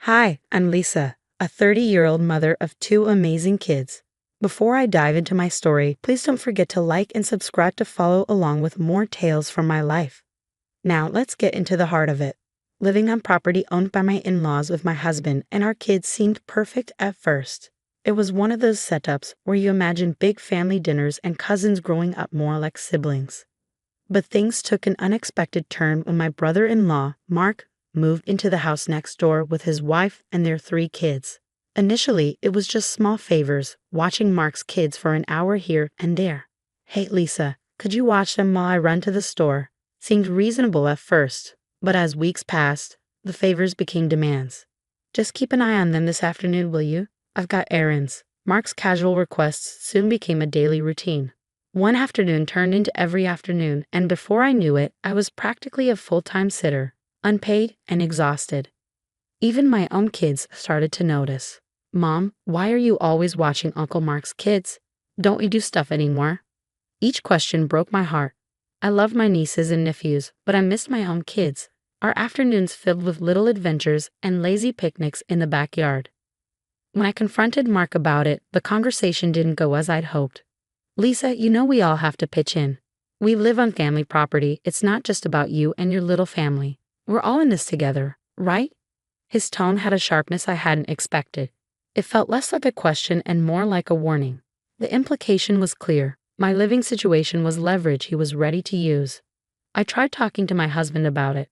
Hi, I'm Lisa, a 30-year-old mother of two amazing kids. Before I dive into my story, please don't forget to like and subscribe to follow along with more tales from my life. Now, let's get into the heart of it. Living on property owned by my in-laws with my husband and our kids seemed perfect at first. It was one of those setups where you imagine big family dinners and cousins growing up more like siblings. But things took an unexpected turn when my brother-in-law, Mark, moved into the house next door with his wife and their three kids. Initially, it was just small favors, watching Mark's kids for an hour here and there. "Hey, Lisa, could you watch them while I run to the store?" Seemed reasonable at first, but as weeks passed, the favors became demands. "Just keep an eye on them this afternoon, will you? I've got errands." Mark's casual requests soon became a daily routine. One afternoon turned into every afternoon, and before I knew it, I was practically a full-time sitter, unpaid and exhausted. Even my own kids started to notice. "Mom, why are you always watching Uncle Mark's kids? Don't we do stuff anymore?" Each question broke my heart. I loved my nieces and nephews, but I missed my own kids. Our afternoons filled with little adventures and lazy picnics in the backyard. When I confronted Mark about it, the conversation didn't go as I'd hoped. "Lisa, you know we all have to pitch in. We live on family property. It's not just about you and your little family. We're all in this together, right?" His tone had a sharpness I hadn't expected. It felt less like a question and more like a warning. The implication was clear. My living situation was leverage he was ready to use. I tried talking to my husband about it.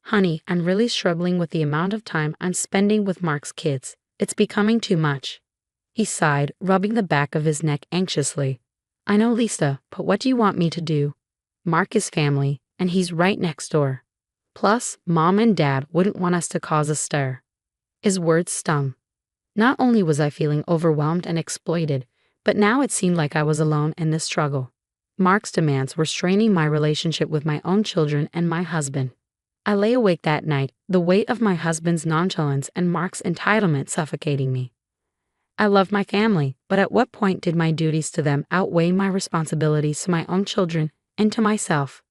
"Honey, I'm really struggling with the amount of time I'm spending with Mark's kids. It's becoming too much." He sighed, rubbing the back of his neck anxiously. "I know, Lisa, but what do you want me to do? Mark is family, and he's right next door. Plus, Mom and Dad wouldn't want us to cause a stir." His words stung. Not only was I feeling overwhelmed and exploited, but now it seemed like I was alone in this struggle. Mark's demands were straining my relationship with my own children and my husband. I lay awake that night, the weight of my husband's nonchalance and Mark's entitlement suffocating me. I loved my family, but at what point did my duties to them outweigh my responsibilities to my own children and to myself?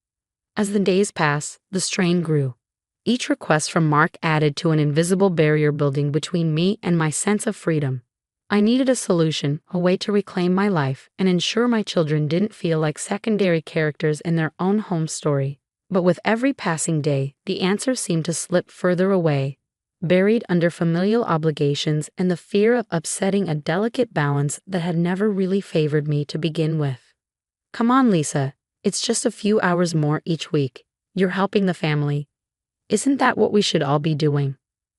As the days passed, the strain grew. Each request from Mark added to an invisible barrier building between me and my sense of freedom. I needed a solution, a way to reclaim my life and ensure my children didn't feel like secondary characters in their own home story. But with every passing day, the answer seemed to slip further away, buried under familial obligations and the fear of upsetting a delicate balance that had never really favored me to begin with. "Come on, Lisa. It's just a few hours more each week. You're helping the family. Isn't that what we should all be doing?"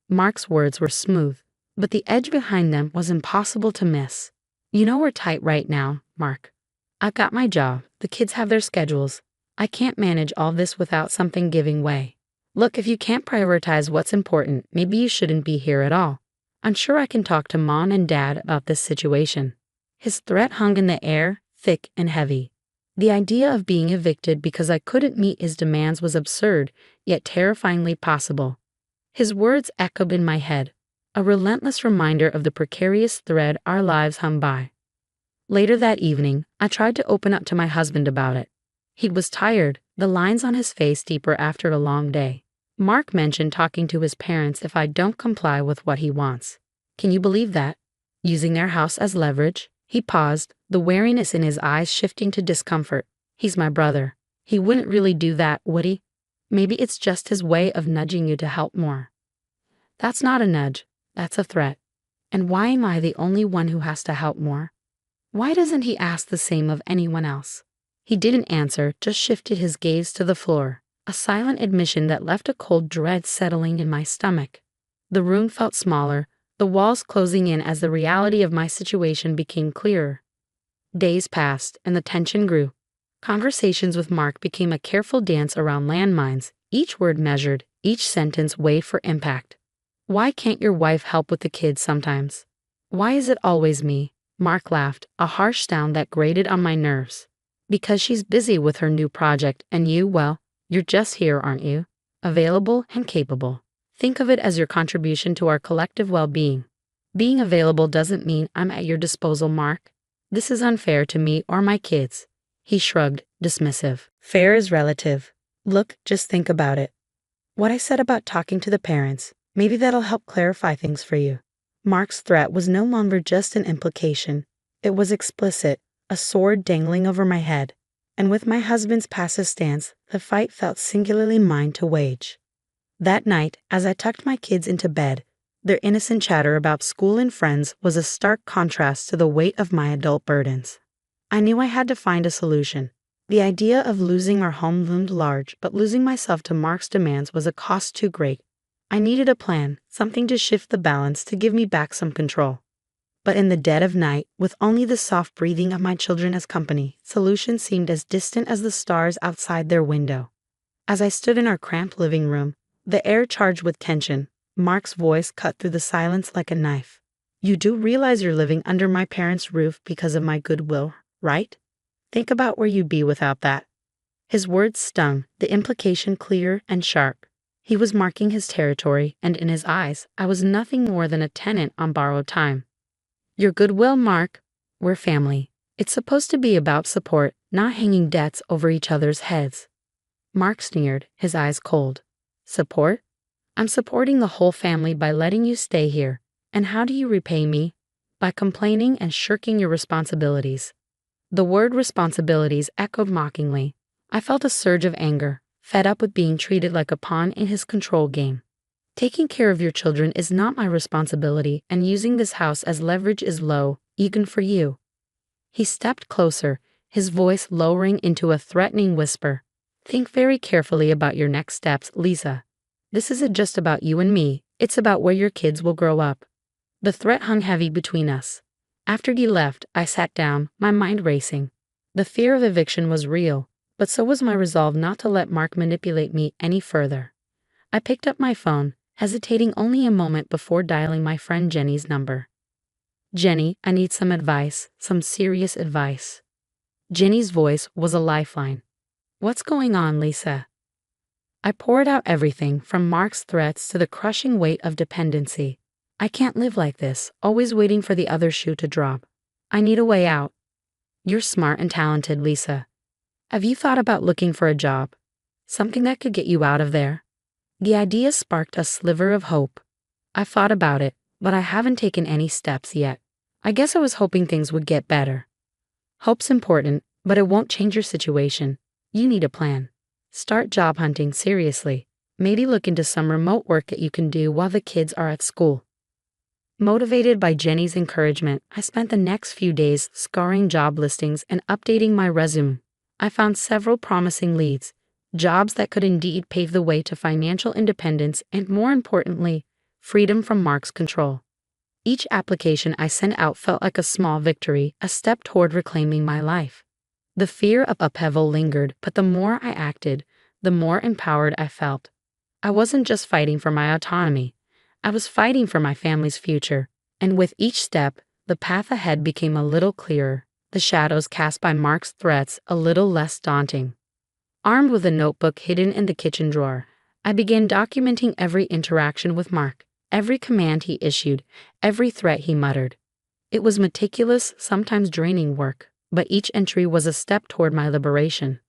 Mark's words were smooth, but the edge behind them was impossible to miss. "You know we're tight right now, Mark. I've got my job, the kids have their schedules. I can't manage all this without something giving way. Look, if you can't prioritize what's important, maybe you shouldn't be here at all. I'm sure I can talk to Mom and Dad about this situation." His threat hung in the air, thick and heavy. The idea of being evicted because I couldn't meet his demands was absurd, yet terrifyingly possible. His words echoed in my head, a relentless reminder of the precarious thread our lives hung by. Later that evening, I tried to open up to my husband about it. He was tired, the lines on his face deeper after a long day. Mark mentioned talking to his parents if I don't comply with what he wants. Can you believe that? Using their house as leverage? He paused, the wariness in his eyes shifting to discomfort. "He's my brother. He wouldn't really do that, would he? Maybe it's just his way of nudging you to help more." "That's not a nudge. That's a threat. And why am I the only one who has to help more? Why doesn't he ask the same of anyone else?" He didn't answer, just shifted his gaze to the floor, a silent admission that left a cold dread settling in my stomach. The room felt smaller, the walls closing in as the reality of my situation became clearer. Days passed, and the tension grew. Conversations with Mark became a careful dance around landmines, each word measured, each sentence weighed for impact. "Why can't your wife help with the kids sometimes? Why is it always me?" Mark laughed, a harsh sound that grated on my nerves. "Because she's busy with her new project, and you, well, you're just here, aren't you? Available and capable. Think of it as your contribution to our collective well-being. Being available doesn't mean I'm at your disposal, Mark. This is unfair to me or my kids." He shrugged, dismissive. "Fair is relative. Look, just think about it. What I said about talking to the parents. Maybe that'll help clarify things for you. Mark's threat was no longer just an implication. It was explicit, a sword dangling over my head. And with my husband's passive stance, the fight felt singularly mine to wage. That night, as I tucked my kids into bed, their innocent chatter about school and friends was a stark contrast to the weight of my adult burdens. I knew I had to find a solution. The idea of losing our home loomed large, but losing myself to Mark's demands was a cost too great. I needed a plan, something to shift the balance to give me back some control. But in the dead of night, with only the soft breathing of my children as company, solution seemed as distant as the stars outside their window. As I stood in our cramped living room, the air charged with tension, Mark's voice cut through the silence like a knife. You do realize you're living under my parents' roof because of my goodwill, right? Think about where you'd be without that. His words stung, the implication clear and sharp. He was marking his territory, and in his eyes, I was nothing more than a tenant on borrowed time. Your goodwill, Mark. We're family. It's supposed to be about support, not hanging debts over each other's heads. Mark sneered, his eyes cold. Support? I'm supporting the whole family by letting you stay here. And how do you repay me? By complaining and shirking your responsibilities. The word responsibilities echoed mockingly. I felt a surge of anger, fed up with being treated like a pawn in his control game. Taking care of your children is not my responsibility, and using this house as leverage is low, even for you. He stepped closer, his voice lowering into a threatening whisper. Think very carefully about your next steps, Lisa. This isn't just about you and me, it's about where your kids will grow up. The threat hung heavy between us. After he left, I sat down, my mind racing. The fear of eviction was real, but so was my resolve not to let Mark manipulate me any further. I picked up my phone, hesitating only a moment before dialing my friend Jenny's number. Jenny, I need some advice, some serious advice. Jenny's voice was a lifeline. What's going on, Lisa? I poured out everything from Mark's threats to the crushing weight of dependency. I can't live like this, always waiting for the other shoe to drop. I need a way out. You're smart and talented, Lisa. Have you thought about looking for a job? Something that could get you out of there? The idea sparked a sliver of hope. I've thought about it, but I haven't taken any steps yet. I guess I was hoping things would get better. Hope's important, but it won't change your situation. You need a plan. Start job hunting seriously. Maybe look into some remote work that you can do while the kids are at school. Motivated by Jenny's encouragement, I spent the next few days scouring job listings and updating my resume. I found several promising leads, jobs that could indeed pave the way to financial independence and, more importantly, freedom from Mark's control. Each application I sent out felt like a small victory, a step toward reclaiming my life. The fear of upheaval lingered, but the more I acted, the more empowered I felt. I wasn't just fighting for my autonomy. I was fighting for my family's future, and with each step, the path ahead became a little clearer, the shadows cast by Mark's threats a little less daunting. Armed with a notebook hidden in the kitchen drawer, I began documenting every interaction with Mark, every command he issued, every threat he muttered. It was meticulous, sometimes draining work, but each entry was a step toward my liberation.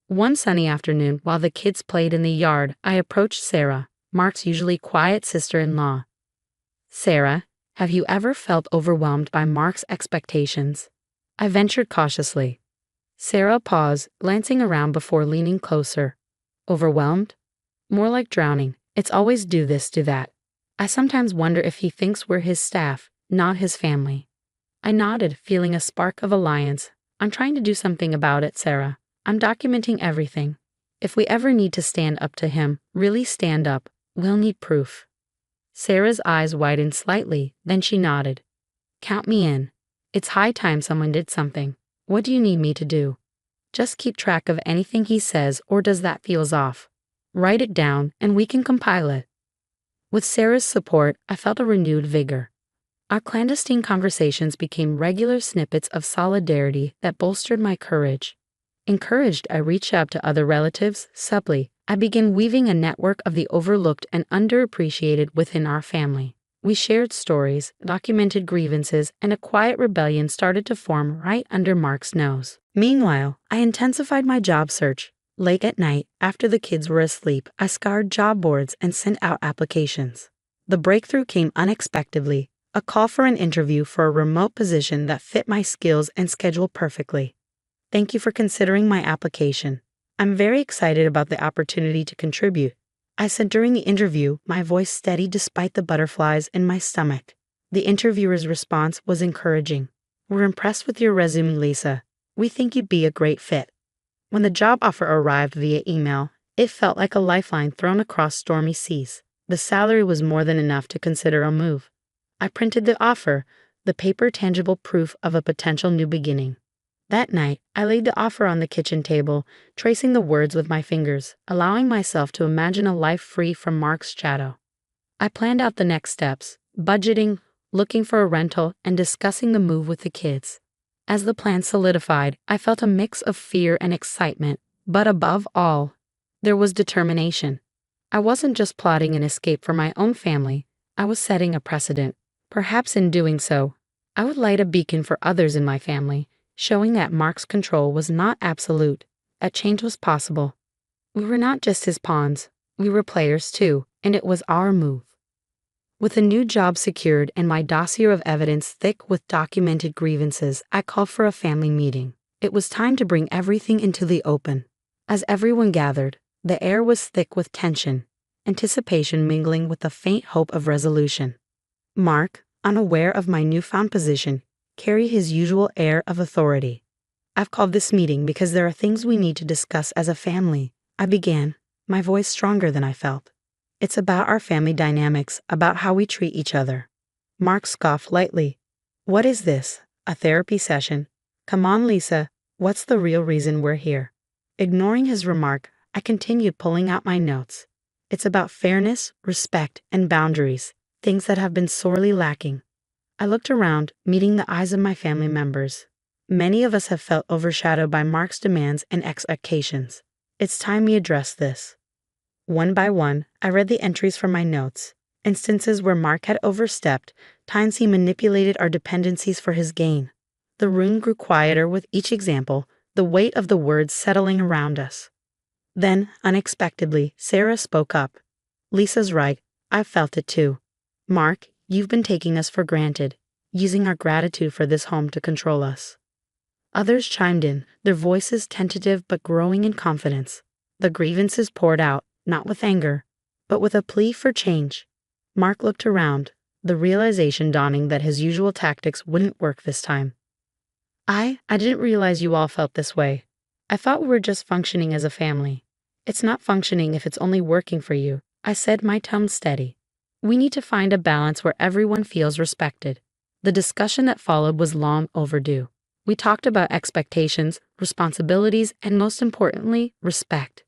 One sunny afternoon, while the kids played in the yard, I approached Sarah, Mark's usually quiet sister-in-law. Sarah, have you ever felt overwhelmed by Mark's expectations? I ventured cautiously. Sarah paused, glancing around before leaning closer. Overwhelmed? More like drowning. It's always do this, do that. I sometimes wonder if he thinks we're his staff, not his family. I nodded, feeling a spark of alliance. I'm trying to do something about it, Sarah. I'm documenting everything. If we ever need to stand up to him, really stand up, we'll need proof. Sarah's eyes widened slightly, then she nodded. Count me in. It's high time someone did something. What do you need me to do? Just keep track of anything he says, or does that feels off? Write it down, and we can compile it. With Sarah's support, I felt a renewed vigor. Our clandestine conversations became regular snippets of solidarity that bolstered my courage. Encouraged, I reached out to other relatives. Subtly, I began weaving a network of the overlooked and underappreciated within our family. We shared stories, documented grievances, and a quiet rebellion started to form right under Mark's nose. Meanwhile, I intensified my job search. Late at night, after the kids were asleep, I scoured job boards and sent out applications. The breakthrough came unexpectedly, a call for an interview for a remote position that fit my skills and schedule perfectly. Thank you for considering my application. I'm very excited about the opportunity to contribute, I said during the interview, my voice steady despite the butterflies in my stomach. The interviewer's response was encouraging. We're impressed with your resume, Lisa. We think you'd be a great fit. When the job offer arrived via email, it felt like a lifeline thrown across stormy seas. The salary was more than enough to consider a move. I printed the offer, the paper tangible proof of a potential new beginning. That night, I laid the offer on the kitchen table, tracing the words with my fingers, allowing myself to imagine a life free from Mark's shadow. I planned out the next steps, budgeting, looking for a rental, and discussing the move with the kids. As the plan solidified, I felt a mix of fear and excitement, but above all, there was determination. I wasn't just plotting an escape for my own family, I was setting a precedent. Perhaps in doing so, I would light a beacon for others in my family, showing that Mark's control was not absolute, a change was possible. We were not just his pawns, we were players too, and it was our move. With a new job secured and my dossier of evidence thick with documented grievances, I called for a family meeting. It was time to bring everything into the open. As everyone gathered, the air was thick with tension, anticipation mingling with the faint hope of resolution. Mark, unaware of my newfound position, carried his usual air of authority. I've called this meeting because there are things we need to discuss as a family, I began, my voice stronger than I felt. It's about our family dynamics, about how we treat each other. Mark scoffed lightly. What is this, a therapy session? Come on, Lisa, what's the real reason we're here? Ignoring his remark, I continued pulling out my notes. It's about fairness, respect, and boundaries, things that have been sorely lacking. I looked around, meeting the eyes of my family members. Many of us have felt overshadowed by Mark's demands and expectations. It's time we address this. One by one, I read the entries from my notes, instances where Mark had overstepped, times he manipulated our dependencies for his gain. The room grew quieter with each example, the weight of the words settling around us. Then, unexpectedly, Sarah spoke up. Lisa's right, I've felt it too. Mark, you've been taking us for granted, using our gratitude for this home to control us. Others chimed in, their voices tentative but growing in confidence. The grievances poured out, not with anger, but with a plea for change. Mark looked around, the realization dawning that his usual tactics wouldn't work this time. I didn't realize you all felt this way. I thought we were just functioning as a family. It's not functioning if it's only working for you, I said, my tone steady. We need to find a balance where everyone feels respected. The discussion that followed was long overdue. We talked about expectations, responsibilities, and most importantly, respect.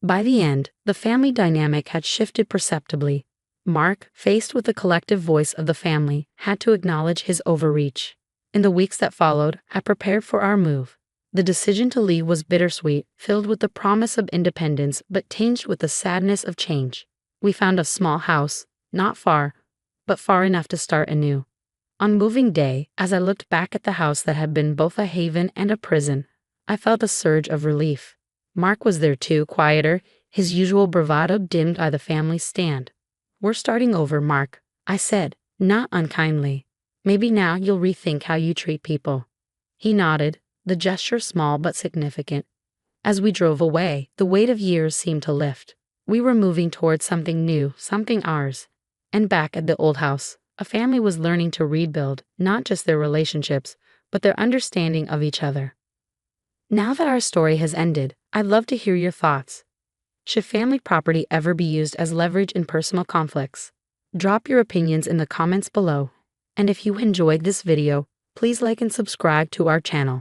By the end, the family dynamic had shifted perceptibly. Mark, faced with the collective voice of the family, had to acknowledge his overreach. In the weeks that followed, I prepared for our move. The decision to leave was bittersweet, filled with the promise of independence but tinged with the sadness of change. We found a small house, not far, but far enough to start anew. On moving day, as I looked back at the house that had been both a haven and a prison, I felt a surge of relief. Mark was there too, quieter, his usual bravado dimmed by the family's stand. We're starting over, Mark, I said, not unkindly. Maybe now you'll rethink how you treat people. He nodded, the gesture small but significant. As we drove away, the weight of years seemed to lift. We were moving towards something new, something ours. And back at the old house, a family was learning to rebuild not just their relationships, but their understanding of each other. Now that our story has ended, I'd love to hear your thoughts. Should family property ever be used as leverage in personal conflicts? Drop your opinions in the comments below. And if you enjoyed this video, please like and subscribe to our channel.